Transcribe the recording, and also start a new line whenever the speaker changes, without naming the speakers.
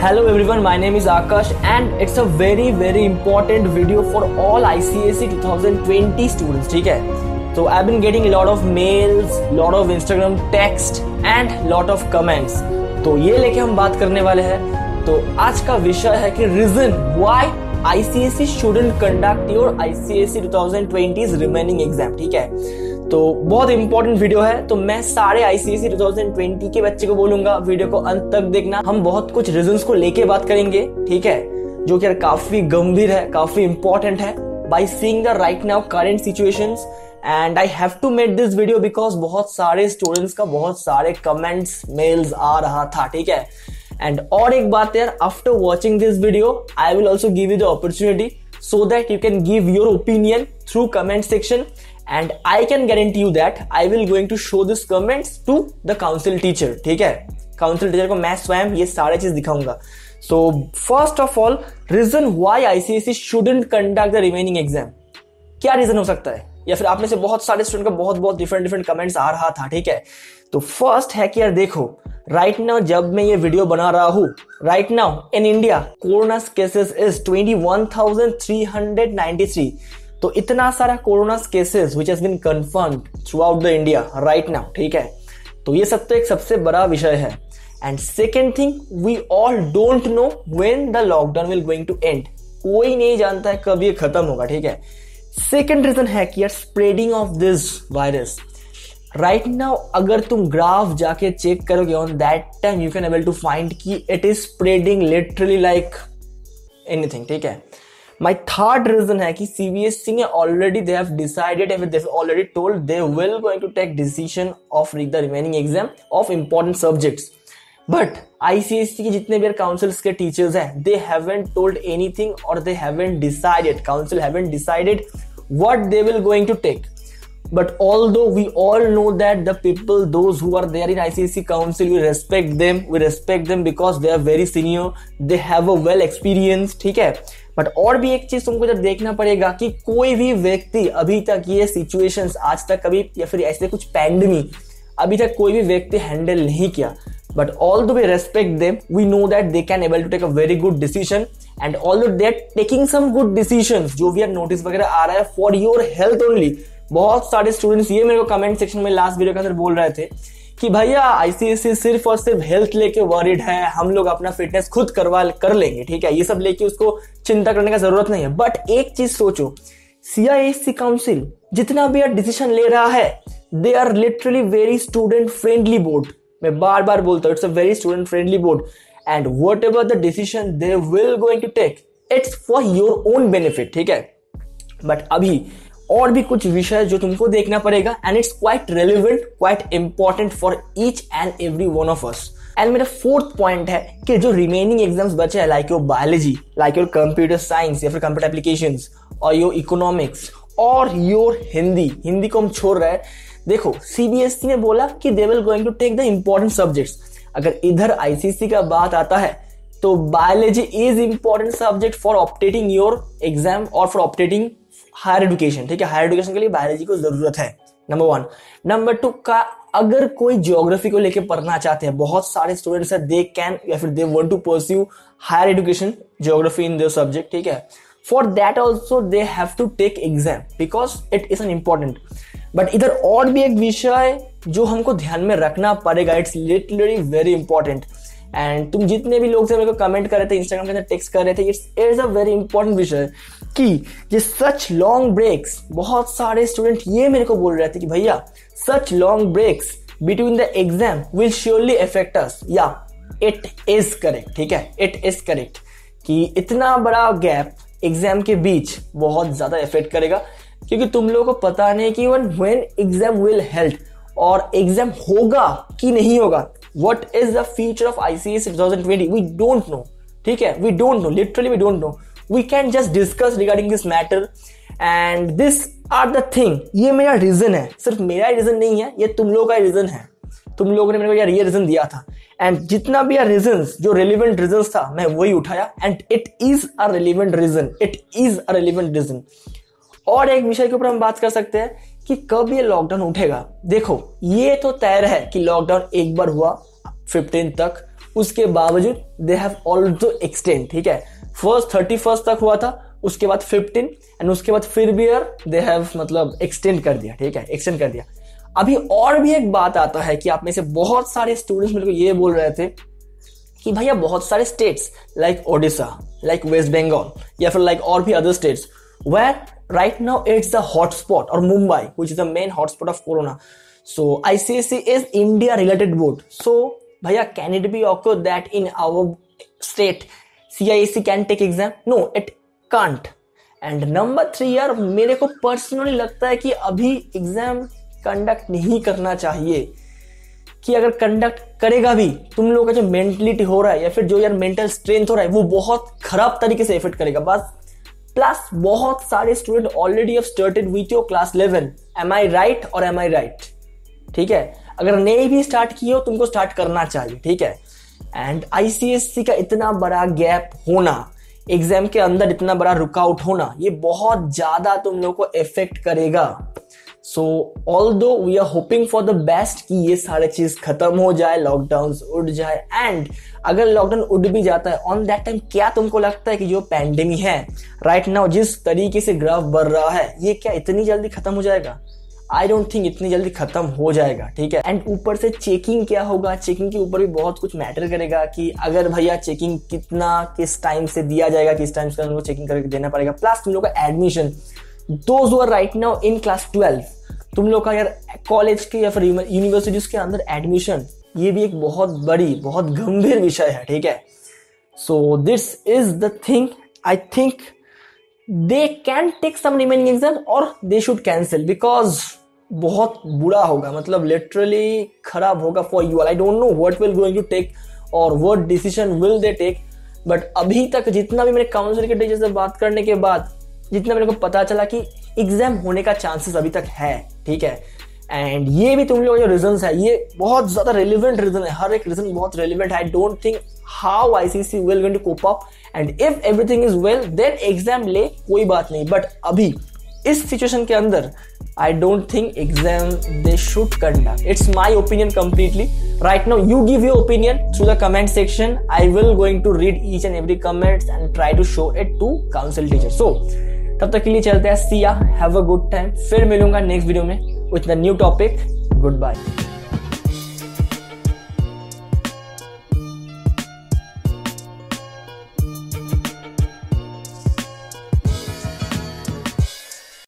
Hello everyone, my name is Akash and it's a very important video for all ICSE 2020 students. ठीक है, so I've been getting a lot of mails, lot of Instagram text and lot of comments. तो ये लेके हम बात करने वाले हैं. तो आज का विषय है कि reason why ICSE shouldn't conduct your ICSE 2020's remaining exam. ठीक है, तो बहुत इंपॉर्टेंट वीडियो है. तो मैं सारे ICSE 2020 के बच्चे को बोलूंगा वीडियो को अंत तक देखना. हम बहुत कुछ रीजंस को लेके बात करेंगे, ठीक है, जो कि काफी गंभीर है, काफी इंपॉर्टेंट है. By seeing the right now current situations and I have to make this video because बहुत सारे स्टूडेंट्स का बहुत सारे कमेंट्स मेल्स आ रहा था. ठीक है, एंड और एक बात यार, after watching this video I will also give you the opportunity so that you can give your opinion through comment section and I can guarantee you that I will going to show this comments to the council teacher. ठीक है, council teacher को मैं स्वयं ये सारे चीज दिखाऊंगा. So first of all, reason why ICSE shouldn't conduct the remaining exam. क्या रीजन हो सकता है, या फिर आप में से बहुत सारे स्टूडेंट का बहुत डिफरेंट कमेंट्स आ रहा था. ठीक है, तो फर्स्ट है कि यार देखो, राइट नाउ जब मैं ये वीडियो बना रहा हूँ, right now in India corona cases is 21,393. तो इतना सारा corona cases which has been confirmed throughout the India right now. ठीक है, तो ये सब तो एक सबसे बड़ा विषय है. And second thing, we all don't know when the lockdown will going to end. कोई नहीं जानता है कब ये खत्म होगा. ठीक है, सेकेंड रीजन है कि यार spreading of this virus right now. अगर तुम ग्राफ जाके चेक करोगे on that time you can able to find कि it is spreading literally like anything. ठीक है, माय थर्ड रीजन है कि सीबीएसई ने already they have decided and they have already told they will going to take decision of the remaining exam of important subjects. But ICSE के जितने भी councils के teachers हैं, दे हैवंट टोल्ड एनीथिंग और they haven't decided, council haven't decided what they will going to take. But although we all know that the people, those who are there in ICSE council, we respect them because they are very senior, they have a well experience. ठीक है, but और भी एक चीज तुमको जब देखना पड़ेगा कि कोई भी व्यक्ति अभी तक ये सिचुएशंस आज तक कभी या फिर ऐसे कुछ पैंडेमिक अभी तक कोई भी व्यक्ति हैंडल नहीं किया. But although we respect them, we know that they can able to take a very good decision and although they are taking some good decisions, जो भी यार नोटिस वगैरह आ रहा है for your health only. बहुत सारे स्टूडेंट्स ये मेरे को कमेंट सेक्शन में लास्ट वीडियो के अंदर बोल रहे थे कि भैया आईसीएसई सिर्फ और सिर्फ हेल्थ लेके वरीड है, हम लोग अपना फिटनेस खुद कर लेंगे. ठीक है, ये सब लेके उसको चिंता करने का जरूरत नहीं है. बट एक चीज सोचो, सीआईएससी काउंसिल जितना भी डिसीजन ले रहा है, they are literally very student friendly board. मैं बार बोलता हूँ, it's a very student friendly board and whatever the decision they will going to take, it's for your own benefit. ठीक है, बट अभी और भी कुछ विषय जो तुमको देखना पड़ेगा and it's quite relevant, quite important for each and every one of us. And मेरा फोर्थ पॉइंट है कि जो रिमेनिंग एग्जाम्स बचे हैं, like your biology, like your computer science या फिर कंप्यूटर एप्लीकेशंस और योर इकोनॉमिक्स और योर हिंदी को हम छोड़ रहे हैं. देखो, सीबीएसई ने बोला कि they will going to take the important subjects. अगर इधर आईसीएसई का बात आता है तो biology is important subject for opting your exam और फॉर ऑप्टेटिंग हायर एजुकेशन. ठीक है, हायर एजुकेशन के लिए बायोलॉजी को जरूरत है, नंबर 1. नंबर 2 का, अगर कोई ज्योग्राफी को लेके पढ़ना चाहते हैं, बहुत सारे स्टूडेंट्स हैं, दे कैन या फिर they want to pursue higher education geography in their subject. ठीक है, for that also they have to take exam because it is an important. But इधर और भी एक विषय जो हमको ध्यान में रखना पड़ेगा, it's literally very important. And तुम जितने भी लोग से मेरे को कमेंट कर रहे थे, इंस्टाग्राम के अंदर टेक्स्ट कर रहे थे, इट्स अ वेरी इंपॉर्टेंट विषय कि ये सच लॉन्ग ब्रेक्स, बहुत सारे स्टूडेंट ये मेरे को बोल रहे थे कि भैया such long breaks between the exam will surely affect us. या इट इज करेक्ट. ठीक है, इट इज करेक्ट कि इतना बड़ा गैप एग्जाम के बीच बहुत ज्यादा इफेक्ट करेगा, क्योंकि तुम लोगों को पता नहीं कि व्हेन एग्जाम विल हेल्ड और एग्जाम होगा कि नहीं होगा. What is the future of ICSE 2020? We don't know. ठीक है, we don't know. Literally we don't know. We can just discuss regarding this matter and this are the thing. ये मेरा reason है, सिर्फ मेरा रीजन नहीं है, ये तुम लोगों का रीजन है. तुम लोगों ने मेरे को यार ये रीजन दिया था एंड जितना भी यार रीजंस जो रेलिवेंट रीजंस था मैं वही उठाया and it is a relevant reason. और एक विषय के ऊपर हम बात कर सकते हैं कि कब ये लॉकडाउन उठेगा. देखो, ये तो तय है कि लॉकडाउन एक बार हुआ, 15 तक, उसके बावजूद दे हैव ऑल्सो एक्सटेंड, ठीक है। फर्स्ट 31 तक हुआ था, उसके बाद 15 एंड उसके बाद फिर भी दे हैव मतलब एक्सटेंड कर दिया, ठीक है, एक्सटेंड कर दिया। अभी और भी एक बात आता है कि आप में से बहुत सारे स्टूडेंट्स मेरे को ये बोल रहे थे कि भैया बहुत सारे states like Odisha, like West Bengal या फिर लाइक और भी other states where right now it's the hotspot, और Mumbai which is the main hotspot of corona, so ICSE is India related board, so भैया can it be occur that in our state CISE can take exam? No, it can't. And number 3 यार, मेरे को personally लगता है कि अभी exam conduct नहीं करना चाहिए, कि अगर कंडक्ट करेगा भी तुम लोगों का जो मेंटलिटी हो रहा है या फिर जो यार मेंटल स्ट्रेंथ हो रहा है वो बहुत खराब तरीके से इफेक्ट करेगा बस। प्लस बहुत सारे student already have started with your class 11, am I right और एम आई राइट, ठीक है। अगर नहीं भी स्टार्ट किए हो तुमको स्टार्ट करना चाहिए, ठीक है। एंड आईसीएससी का इतना बड़ा गैप होना, एग्जाम के अंदर इतना बड़ा रुकआउट होना, ये बहुत ज्यादा तुम लोगों को इफेक्ट करेगा। So although we are hoping for the best कि ये सारे चीज खत्म हो जाए, लॉकडाउन उड़ जाए। एंड अगर लॉकडाउन उड़ भी जाता है ऑन दैट टाइम, क्या तुमको लगता है कि जो पैंडेमिक है राइट नाउ जिस तरीके से ग्राफ बढ़ रहा है, ये क्या इतनी जल्दी खत्म हो जाएगा? आई डोंट थिंक इतनी जल्दी खत्म हो जाएगा, ठीक है। एंड ऊपर से चेकिंग क्या होगा, चेकिंग के ऊपर भी बहुत कुछ मैटर करेगा कि अगर भैया चेकिंग कितना किस टाइम से दिया जाएगा, किस टाइम से उनको चेकिंग करके देना पड़ेगा। प्लस तुम लोग का admission, those who are right now in class 12, तुम लोग का यार कॉलेज के या फिर यूनिवर्सिटीज के अंदर एडमिशन, ये भी एक बहुत बड़ी बहुत गंभीर विषय है, ठीक है। So this is the thing, I think they can take some remaining exam और दे शुड कैंसिल, बिकॉज बहुत बुरा होगा, मतलब लिटरली खराब होगा for you all. I don't know what will going to take और what decision will they take, but अभी तक जितना भी मेरे काउंसिल के टीचर से बात करने के बाद जितना मेरे को पता चला कि एग्जाम होने का चांसेस अभी तक है, ठीक है। एंड ये भी तुम लोगों का जो रीजन है ये बहुत ज्यादा रेलिवेंट रीजन है, हर एक रीजन बहुत रेलिवेंट है। I don't think how ICSE will going to cope up, and if everything is well then exam ले, कोई बात नहीं। बट अभी इस सिचुएशन के अंदर आई don't think exam they should conduct. It's my opinion completely right now. You give your opinion through the comment section. I will going to read each and every comments and try to show it to council teacher. So तब तक के लिए चलते हैं, see ya, have a good time। फिर मिलूंगा next video में with the new topic. Goodbye.